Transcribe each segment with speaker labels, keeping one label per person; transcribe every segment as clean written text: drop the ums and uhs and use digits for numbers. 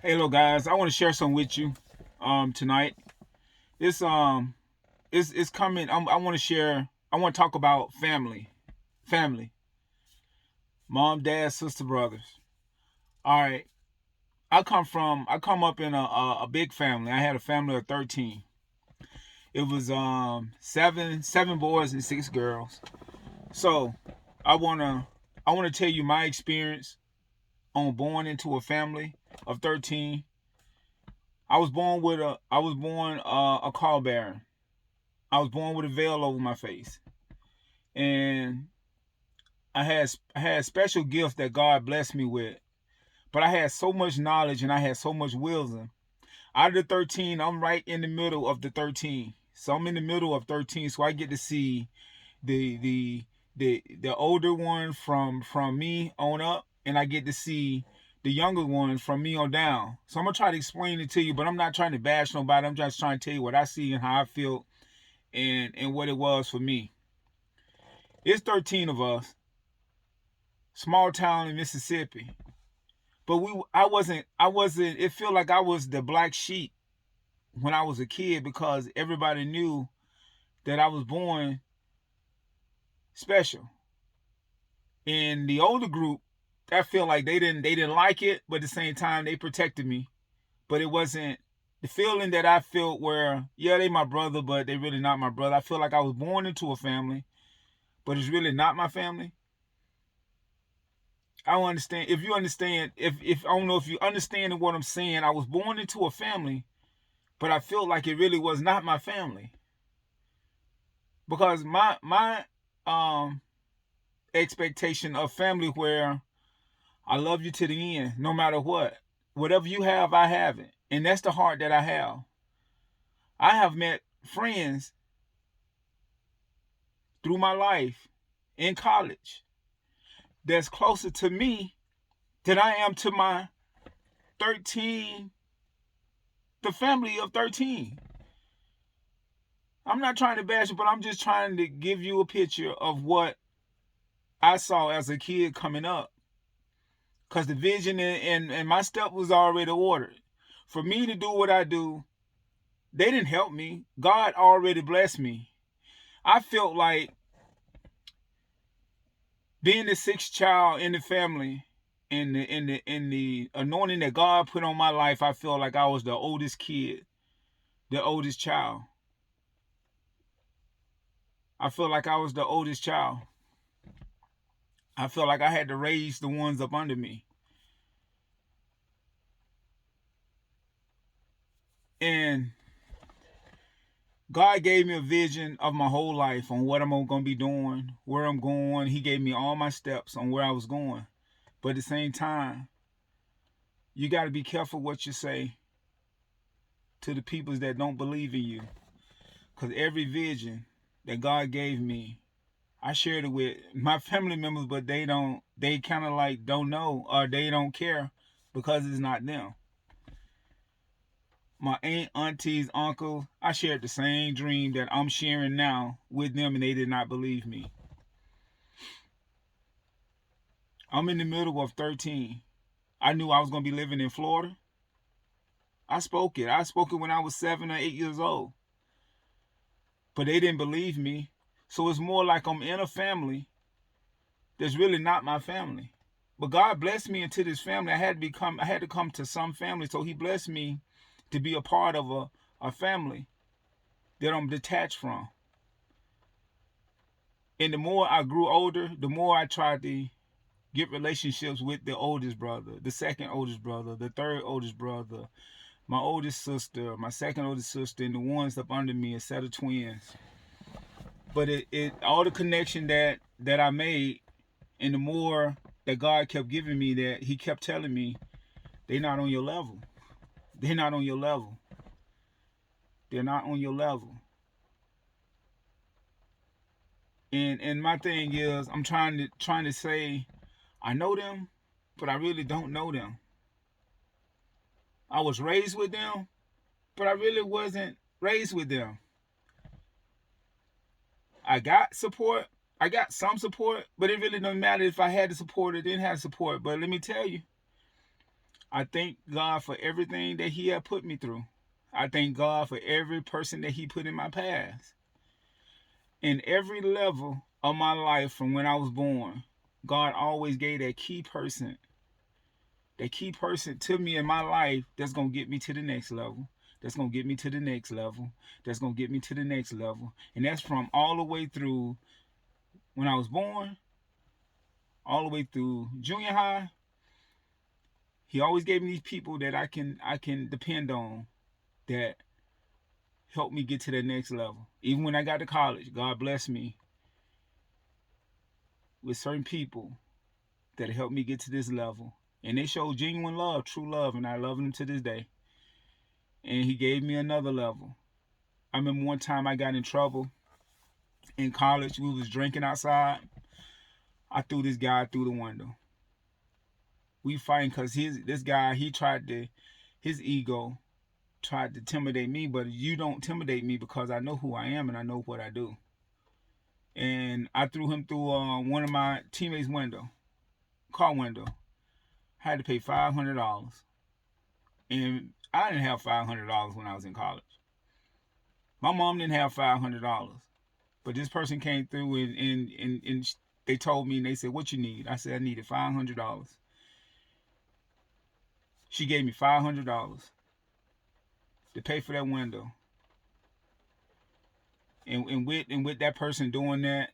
Speaker 1: Hey, hello guys. I want to share some with you tonight. It's it's coming. I want to share. I want to talk about family, family, mom, dad, sister, brothers. All right. I come up in a big family. I had a family of 13. It was seven boys and 6 girls. So I wanna I wanna tell you my experience on born into a family of 13. I was born a call bearer. I was born with a veil over my face, and I had special gifts that God blessed me with. But I had so much knowledge and I had so much wisdom. Out of the 13, I'm right in the middle of the 13. So I'm in the middle of 13, so I get to see the the the older one from me on up, and I get to see the younger one from me on down. So I'm gonna try to explain it to you, but I'm not trying to bash nobody. I'm just trying to tell you what I see and how I feel and what it was for me. It's 13 of us, small town in Mississippi. But I wasn't it felt like I was the black sheep when I was a kid because everybody knew that I was born special. In the older group, I feel like they didn't like it, but at the same time they protected me. But it wasn't the feeling that I felt where, yeah, they my brother, but they really not my brother. I feel like I was born into a family, but it's really not my family. I don't understand. If you understand, if I don't know if you understand what I'm saying, I was born into a family, but I feel like it really was not my family because my um expectation of family where I love you to the end, no matter what. Whatever you have, I have it, and that's the heart that I have. I have met friends through my life in college that's closer to me than I am to my 13, the family of 13. I'm not trying to bash it, but I'm just trying to give you a picture of what I saw as a kid coming up. Because the vision and my step was already ordered. For me to do what I do, they didn't help me. God already blessed me. I felt like being the sixth child in the family in the anointing that God put on my life, I felt like I was the oldest kid, the oldest child. I felt like I was the oldest child. I felt like I had to raise the ones up under me. And God gave me a vision of my whole life on what I'm going to be doing, where I'm going. He gave me all my steps on where I was going. But at the same time, you got to be careful what you say to the peoples that don't believe in you. Because every vision that God gave me, I shared it with my family members, but they kind of like don't know or they don't care because it's not them. My aunt, aunties, uncle, I shared the same dream that I'm sharing now with them and they did not believe me. I'm in the middle of 13. I knew I was going to be living in Florida. I spoke it. I spoke it when I was 7 or 8 years old. But they didn't believe me. So it's more like I'm in a family that's really not my family. But God blessed me into this family. I had to come to some family. So he blessed me to be a part of a family that I'm detached from. And the more I grew older, the more I tried to get relationships with the oldest brother, the second oldest brother, the third oldest brother, my oldest sister, my second oldest sister, and the ones up under me, a set of twins. But it all the connection that I made, and the more that God kept giving me, that He kept telling me, they're not on your level. They're not on your level. They're not on your level. And my thing is, I'm trying to say, I know them, but I really don't know them. I was raised with them, but I really wasn't raised with them. I got support. I got some support, but it really doesn't matter if I had the support or didn't have support. But let me tell you, I thank God for everything that He had put me through. I thank God for every person that He put in my past. In every level of my life from when I was born, God always gave that key person to me in my life that's going to get me to the next level. That's going to get me to the next level. That's going to get me to the next level. And that's from all the way through when I was born, all the way through junior high. He always gave me these people that I can depend on that helped me get to the next level. Even when I got to college, God blessed me with certain people that helped me get to this level. And they showed genuine love, true love, and I love them to this day. And He gave me another level. I remember one time I got in trouble in college. We was drinking outside. I threw this guy through the window. We fighting because this guy, his ego tried to intimidate me, but you don't intimidate me because I know who I am and I know what I do. And I threw him through one of my teammates' car window. I had to pay $500. And I didn't have $500 when I was in college. My mom didn't have $500. But this person came through and they told me, and they said, what you need? I said, I needed $500. She gave me $500 to pay for that window. And with that person doing that,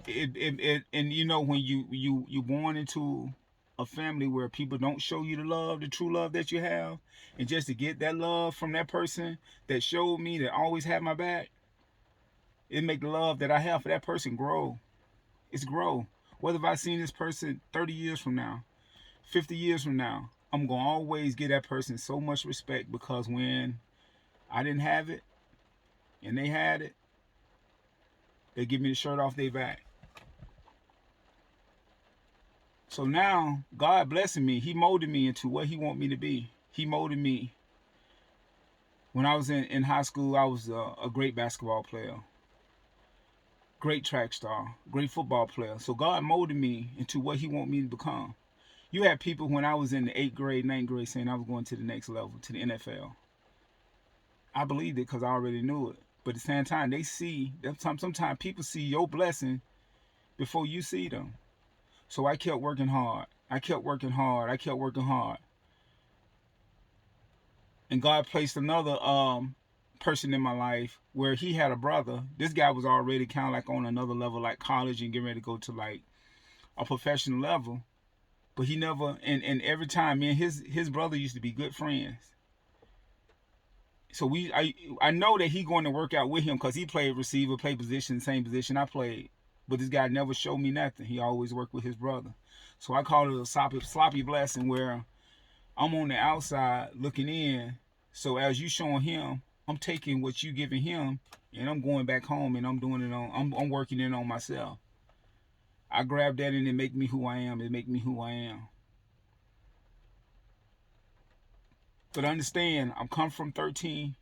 Speaker 1: and you know, when you born into a family where people don't show you the true love that you have, and just to get that love from that person that showed me, that always had my back, it make the love that I have for that person grow. It's grow. Whether if I seen this person 30 years from now, 50 years from now, I'm gonna always give that person so much respect, because when I didn't have it and they had it, they give me the shirt off their back. So now, God blessing me, He molded me into what He want me to be. He molded me. When I was in high school, I was a great basketball player, great track star, great football player. So God molded me into what He want me to become. You had people when I was in the 8th grade, 9th grade saying I was going to the next level, to the NFL. I believed it because I already knew it. But at the same time, sometimes people see your blessing before you see them. So I kept working hard. I kept working hard. I kept working hard. And God placed another person in my life where he had a brother. This guy was already kind of like on another level, like college, and getting ready to go to like a professional level. But he never, and every time, me and his brother used to be good friends. So I know that he going to work out with him because he played receiver, played position, same position I played. But this guy never showed me nothing. He always worked with his brother. So I call it a sloppy blessing, where I'm on the outside looking in. So as you showing him, I'm taking what you giving him, and I'm going back home and I'm doing it I'm working it on myself. I grab that and it make me who I am. It make me who I am. But understand, I'm come from 13,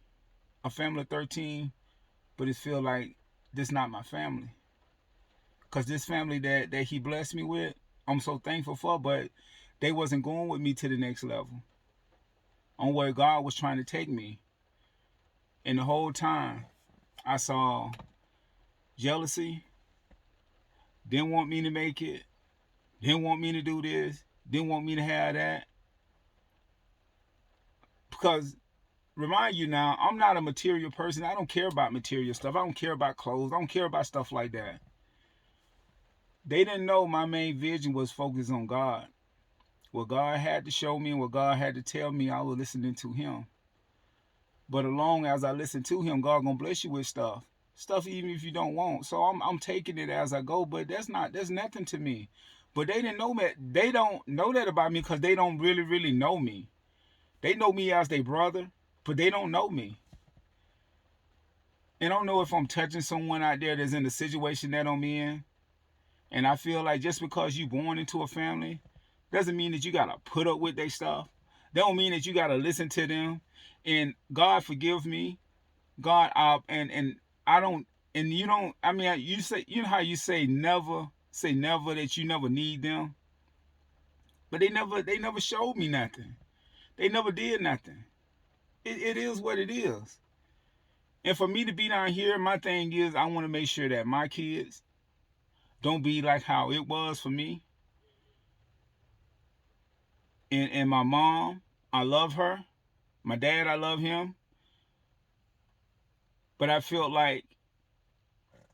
Speaker 1: a family of 13, but it feel like this not my family. Cause this family that He blessed me with, I'm so thankful for, but they wasn't going with me to the next level on where God was trying to take me. And the whole time I saw jealousy, didn't want me to make it, didn't want me to do this, didn't want me to have that. Because remind you now, I'm not a material person. I don't care about material stuff. I don't care about clothes. I don't care about stuff like that. They didn't know my main vision was focused on God. What God had to show me and what God had to tell me, I was listening to Him. But along as I listen to Him, God gonna bless you with stuff even if you don't want. So I'm taking it as I go. But that's nothing to me. But they didn't know that. They don't know that about me because they don't really know me. They know me as their brother, but they don't know me. And I don't know if I'm touching someone out there that's in the situation that I'm in. And I feel like just because you born into a family doesn't mean that you gotta put up with their stuff. That don't mean that you gotta listen to them. And God forgive me, God, and I don't, and you don't. I mean, you say, you know how you say never that you never need them. But they never showed me nothing. They never did nothing. It is what it is. And for me to be down here, my thing is I want to make sure that my kids don't be like how it was for me. And my mom, I love her. My dad, I love him. But I felt like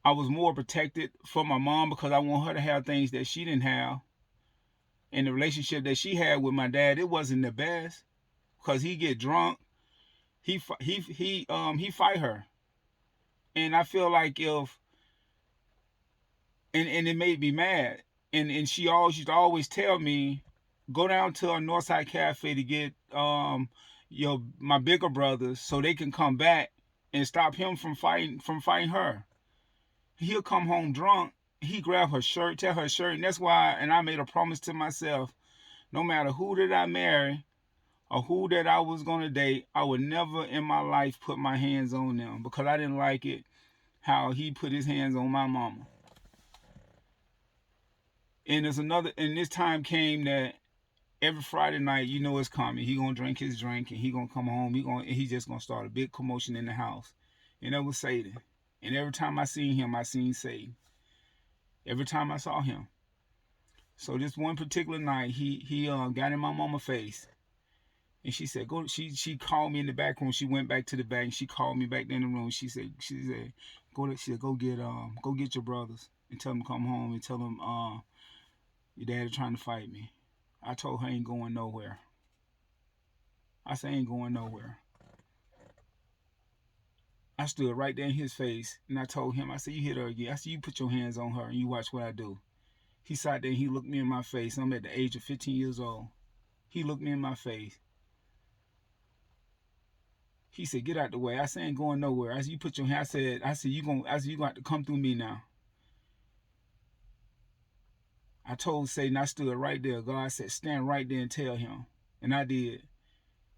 Speaker 1: I was more protected for my mom because I want her to have things that she didn't have. And the relationship that she had with my dad, it wasn't the best because he get drunk. He fight her. And I feel like if and it made me mad. And she always used to always tell me, go down to a Northside Cafe to get my bigger brothers so they can come back and stop him from fighting her. He'll come home drunk. He grab her shirt, tear her shirt, and that's why. And I made a promise to myself: no matter who that I marry or who that I was gonna date, I would never in my life put my hands on them because I didn't like it how he put his hands on my mama. And this time came that every Friday night, it's coming. He gonna drink his drink and he gonna come home. He just gonna start a big commotion in the house. And that was Satan. And every time I seen him, I seen Satan. Every time I saw him. So this one particular night, he got in my mama's face, and she said, "Go." She called me in the back room. She went back to the back, and she called me back in the room. She said, go get your brothers and tell them to come home and tell them your dad is trying to fight me. I told her I ain't going nowhere. I said I ain't going nowhere. I stood right there in his face and I told him, I said, you hit her again. I said, you put your hands on her and you watch what I do. He sat there and he looked me in my face. I'm at the age of 15 years old. He looked me in my face. He said, get out the way. I said, I ain't going nowhere. I said, you put your hand. I said, you gonna have to come through me now. I told Satan, I stood right there. God said, stand right there and tell him. And I did.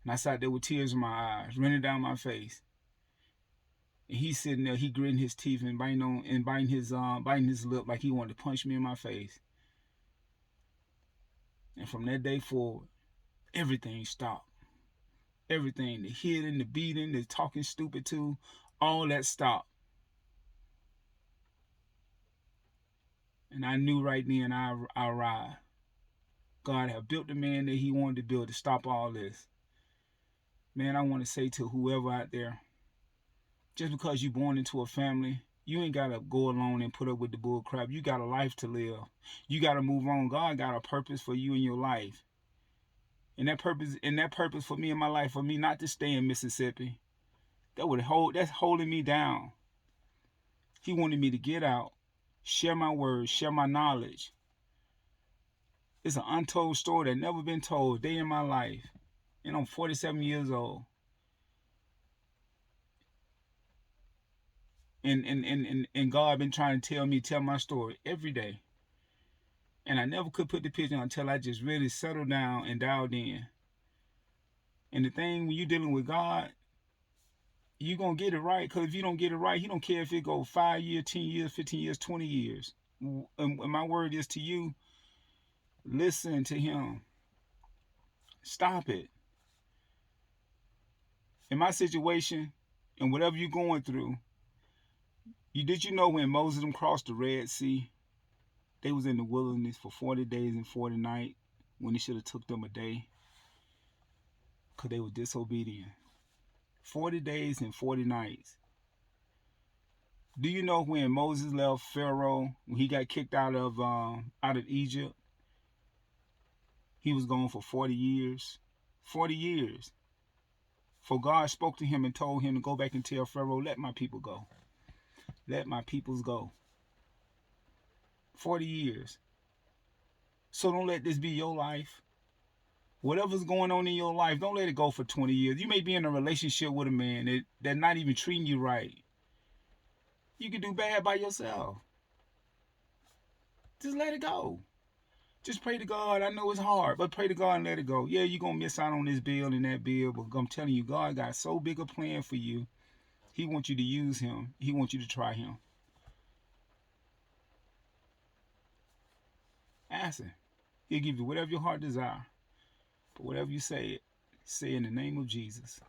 Speaker 1: And I sat there with tears in my eyes, running down my face. And he's sitting there, he gritting his teeth and biting his lip like he wanted to punch me in my face. And from that day forward, everything stopped. Everything, the hitting, the beating, the talking stupid to, all that stopped. And I knew right then I arrived. God had built the man that he wanted to build to stop all this. Man, I want to say to whoever out there, just because you're born into a family, you ain't got to go alone and put up with the bull crap. You got a life to live. You got to move on. God got a purpose for you in your life. And that purpose for me in my life, for me not to stay in Mississippi, that's holding me down. He wanted me to get out, share my words, share my knowledge. It's an untold story that never been told, day in my life. And I'm 47 years old. And God been trying to tell my story every day. And I never could put the picture on until I just really settled down and dialed in. And the thing, when you're dealing with God, you're going to get it right. Because if you don't get it right, he don't care if it go 5 years, 10 years, 15 years, 20 years. And my word is to you, listen to him. Stop it. In my situation, and whatever you're going through, did you know when Moses crossed the Red Sea, they was in the wilderness for 40 days and 40 nights when it should have took them a day? Because they were disobedient. 40 days and 40 nights. Do you know when Moses left Pharaoh, when he got kicked out of Egypt, he was gone for 40 years? 40 years. For God spoke to him and told him to go back and tell Pharaoh, let my people go. Let my peoples go. 40 years. So don't let this be your life. Whatever's going on in your life, don't let it go for 20 years. You may be in a relationship with a man that's not even treating you right. You can do bad by yourself. Just let it go. Just pray to God. I know it's hard, but pray to God and let it go. Yeah, you're going to miss out on this bill and that bill, but I'm telling you, God got so big a plan for you. He wants you to use him. He wants you to try him. Ask him. He'll give you whatever your heart desire. But whatever you say in the name of Jesus.